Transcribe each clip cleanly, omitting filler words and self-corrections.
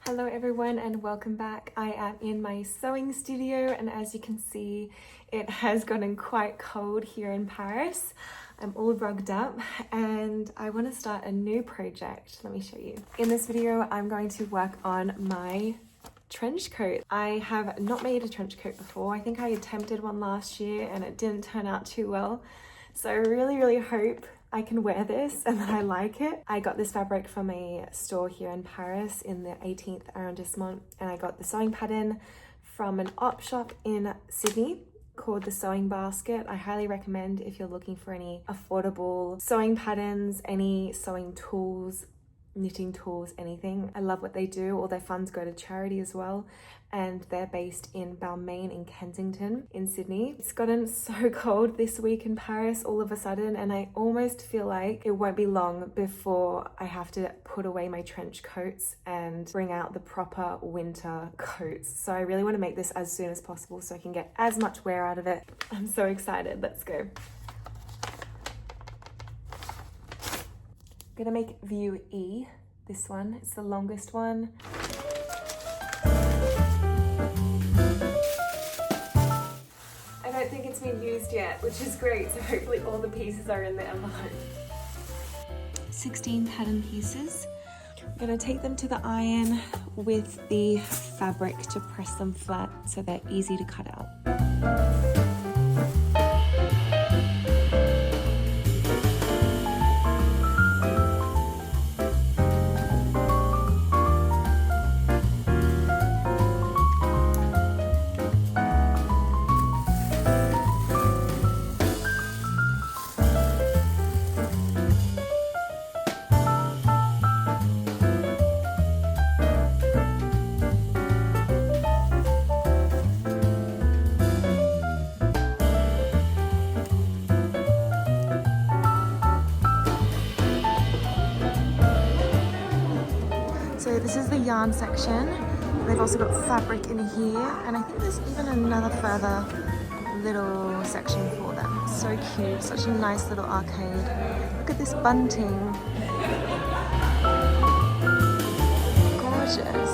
Hello everyone and welcome back. I am in my sewing studio and as you can see it has gotten quite cold here in Paris. I'm all rugged up and I want to start a new project. Let me show you. In this video I'm going to work on my trench coat. I have not made a trench coat before. I think I attempted one last year and it didn't turn out too well. So I really hope I can wear this and that I like it. I got this fabric from a store here in Paris in the 18th arrondissement and I got the sewing pattern from an op shop in Sydney called The Sewing Basket. I highly recommend if you're looking for any affordable sewing patterns, any sewing tools, knitting tools, anything. I love what they do. All their funds go to charity as well. And they're based in Balmain in Kensington in Sydney. It's gotten so cold this week in Paris all of a sudden and I almost feel like it won't be long before I have to put away my trench coats and bring out the proper winter coats. So I really want to make this as soon as possible so I can get as much wear out of it. I'm so excited. Let's go. I'm gonna make view E, this one. It's the longest one. I don't think it's been used yet, which is great. So hopefully all the pieces are in the envelope. 16 pattern pieces. I'm gonna take them to the iron with the fabric to press them flat so they're easy to cut out. So this is the yarn section. They've also got fabric in here and I think there's even another further little section for them. So cute, such a nice little arcade. Look at this bunting. Gorgeous.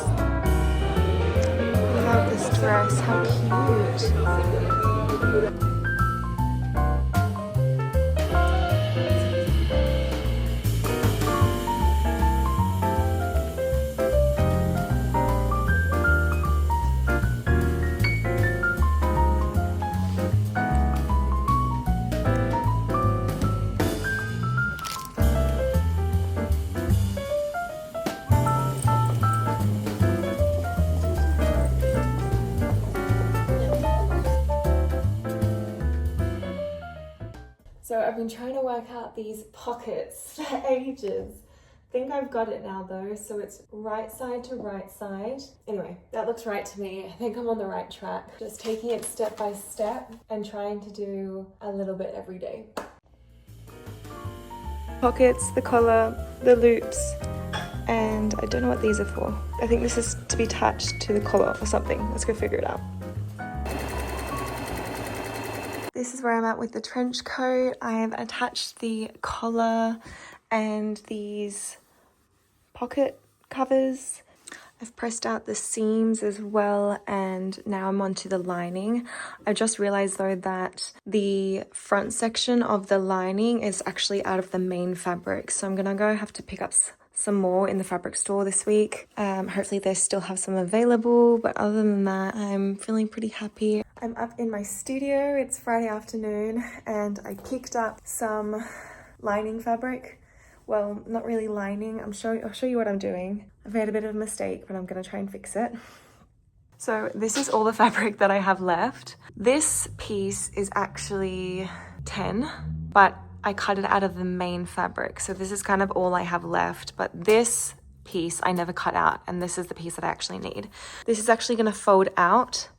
I love this dress, how cute. So I've been trying to work out these pockets for ages. I think I've got it now though, so it's right side to right side. Anyway, that looks right to me. I think I'm on the right track. Just taking it step by step and trying to do a little bit every day. Pockets, the collar, the loops, and I don't know what these are for. I think this is to be attached to the collar or something. Let's go figure it out. This is where I'm at with the trench coat. I have attached the collar and these pocket covers. I've pressed out the seams as well and now I'm onto the lining. I just realized though that the front section of the lining is actually out of the main fabric. So I'm gonna go have to pick up some more in the fabric store this week. Hopefully they still have some available, but other than that, I'm feeling pretty happy. I'm up in my studio, it's Friday afternoon, and I picked up some lining fabric. Well, not really lining, I'll show you what I'm doing. I've made a bit of a mistake, but I'm gonna try and fix it. So this is all the fabric that I have left. This piece is actually 10, but I cut it out of the main fabric. So this is kind of all I have left, but this piece I never cut out, and this is the piece that I actually need. This is actually gonna fold out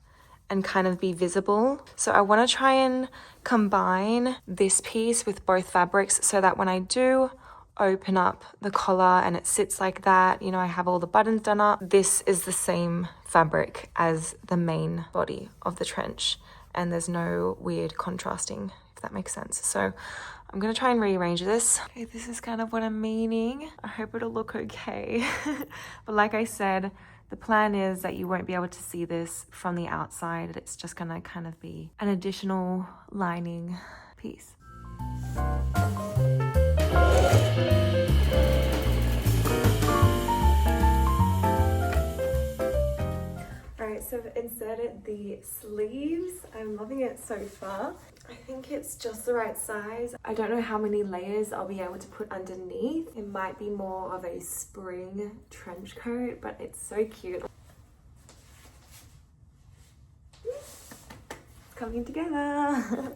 and kind of be visible. So I wanna try and combine this piece with both fabrics so that when I do open up the collar and it sits like that, you know, I have all the buttons done up, this is the same fabric as the main body of the trench and there's no weird contrasting, if that makes sense. So I'm gonna try and rearrange this. Okay, this is kind of what I'm meaning. I hope it'll look okay. But like I said, The plan is that you won't be able to see this from the outside. It's just gonna kind of be an additional lining piece. Alright, so I've inserted the sleeves. I'm loving it so far. I think it's just the right size. I don't know how many layers I'll be able to put underneath. It might be more of a spring trench coat, but it's so cute. It's coming together.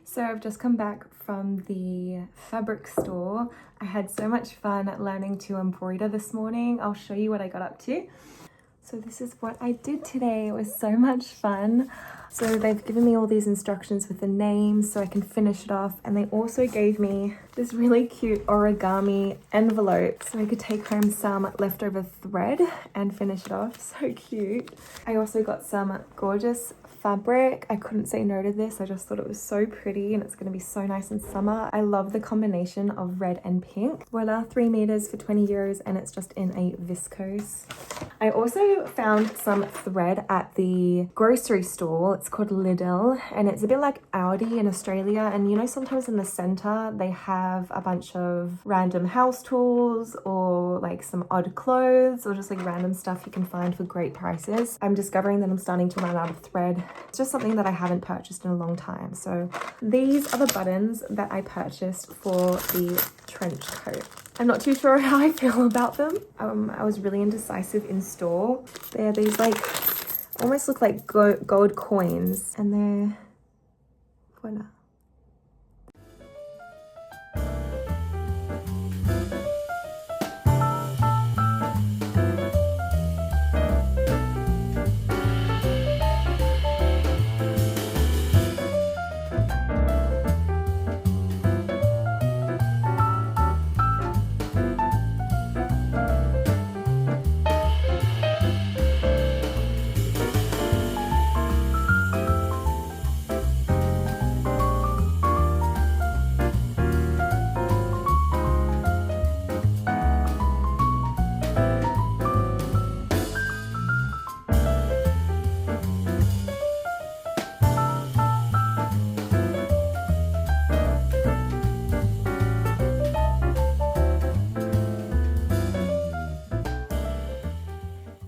So I've just come back from the fabric store. I had so much fun learning to embroider this morning. I'll show you what I got up to. So this is what I did today. It was so much fun. So they've given me all these instructions with the names so I can finish it off. And they also gave me this really cute origami envelope so I could take home some leftover thread and finish it off. So cute. I also got some gorgeous fabric. I couldn't say no to this. I just thought it was so pretty and it's going to be so nice in summer. I love the combination of red and pink. Voila, 3 meters for 20 euros and it's just in a viscose. I also found some thread at the grocery store. It's called Lidl and it's a bit like Aldi in Australia, and you know sometimes in the center they have a bunch of random house tools or like some odd clothes or just like random stuff you can find for great prices. I'm discovering that I'm starting to run out of thread. It's just something that I haven't purchased in a long time. So these are the buttons that I purchased for the trench coat. I'm not too sure how I feel about them. I was really indecisive in store. They're these like, almost look like gold coins, and they're, voila.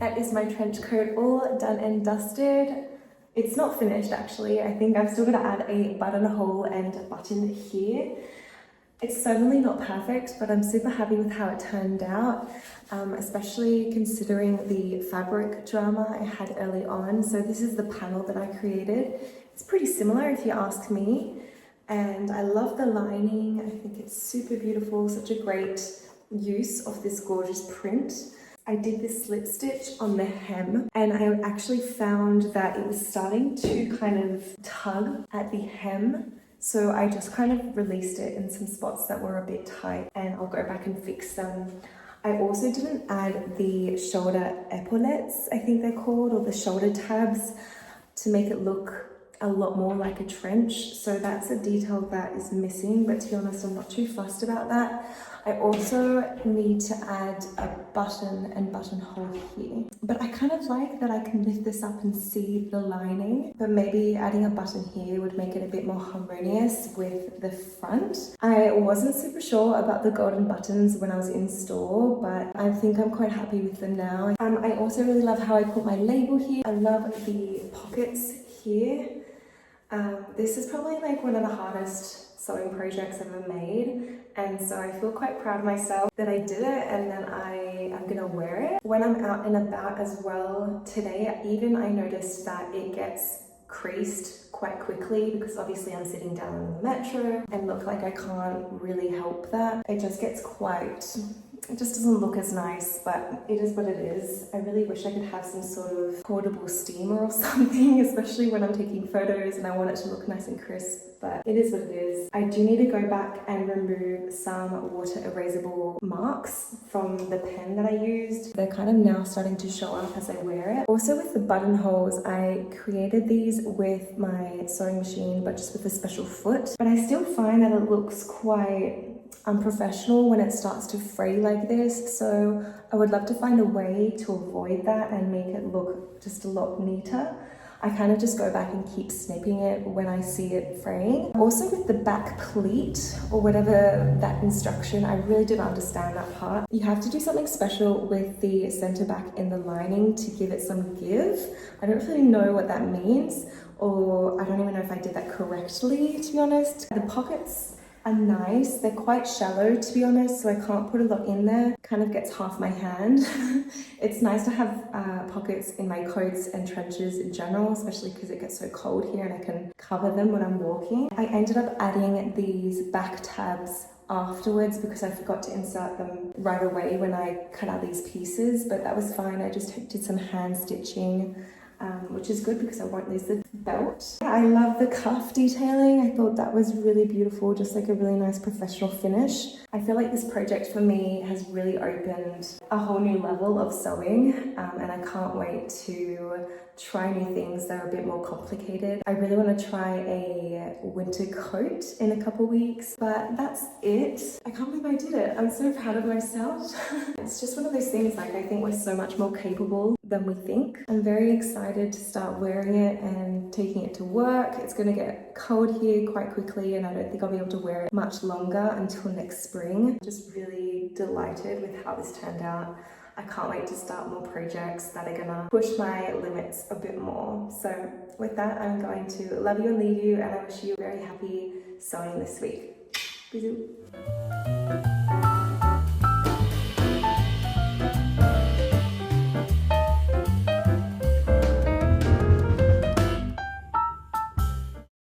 That is my trench coat all done and dusted. It's not finished actually. I think I've still got to add a buttonhole and a button here. It's certainly not perfect, but I'm super happy with how it turned out, especially considering the fabric drama I had early on. So this is the panel that I created. It's pretty similar if you ask me. And I love the lining. I think it's super beautiful, such a great use of this gorgeous print. I did this slip stitch on the hem and I actually found that it was starting to kind of tug at the hem. So I just kind of released it in some spots that were a bit tight and I'll go back and fix them. I also didn't add the shoulder epaulettes, I think they're called, or the shoulder tabs, to make it look a lot more like a trench. So that's a detail that is missing, but to be honest, I'm not too fussed about that. I also need to add a button and buttonhole here, but I kind of like that I can lift this up and see the lining, but maybe adding a button here would make it a bit more harmonious with the front. I wasn't super sure about the golden buttons when I was in store, but I think I'm quite happy with them now. I also really love how I put my label here. I love the pockets here. This is probably like one of the hardest sewing projects I've ever made, and so I feel quite proud of myself that I did it and then I am gonna wear it when I'm out and about as well. Today I noticed that it gets creased quite quickly because obviously I'm sitting down in the metro and look like I can't really help that. It just gets quite It just doesn't look as nice, but it is what it is. I really wish I could have some sort of portable steamer or something, especially when I'm taking photos and I want it to look nice and crisp, but it is what it is. I do need to go back and remove some water erasable marks from the pen that I used. They're kind of now starting to show up as I wear it. Also with the buttonholes, I created these with my sewing machine, but just with a special foot. But I still find that it looks quite unprofessional when it starts to fray like this, so I would love to find a way to avoid that and make it look just a lot neater. I kind of just go back and keep snipping it when I see it fraying. Also with the back pleat or whatever that instruction, I really didn't understand that part. You have to do something special with the center back in the lining to give it some give. I don't really know what that means, or I don't even know if I did that correctly, to be honest. The pockets are nice. They're quite shallow, to be honest, so I can't put a lot in there. Kind of gets half my hand. It's nice to have pockets in my coats and trenches in general, especially because it gets so cold here and I can cover them when I'm walking. I ended up adding these back tabs afterwards because I forgot to insert them right away when I cut out these pieces, but that was fine. I just did some hand stitching, which is good because I won't lose the belt. I love the cuff detailing. I thought that was really beautiful, just like a really nice professional finish. I feel like this project for me has really opened a whole new level of sewing, and I can't wait to try new things that are a bit more complicated. I really want to try a winter coat in a couple weeks, but that's it. I can't believe I did it. I'm so proud of myself. It's just one of those things, like I think we're so much more capable than we think. I'm very excited to start wearing it and taking it to work. It's going to get cold here quite quickly and I don't think I'll be able to wear it much longer until next spring. I'm just really delighted with how this turned out. I can't wait to start more projects that are gonna push my limits a bit more. So with that, I'm going to love you and leave you, and I wish you a very happy sewing this week. Bisous.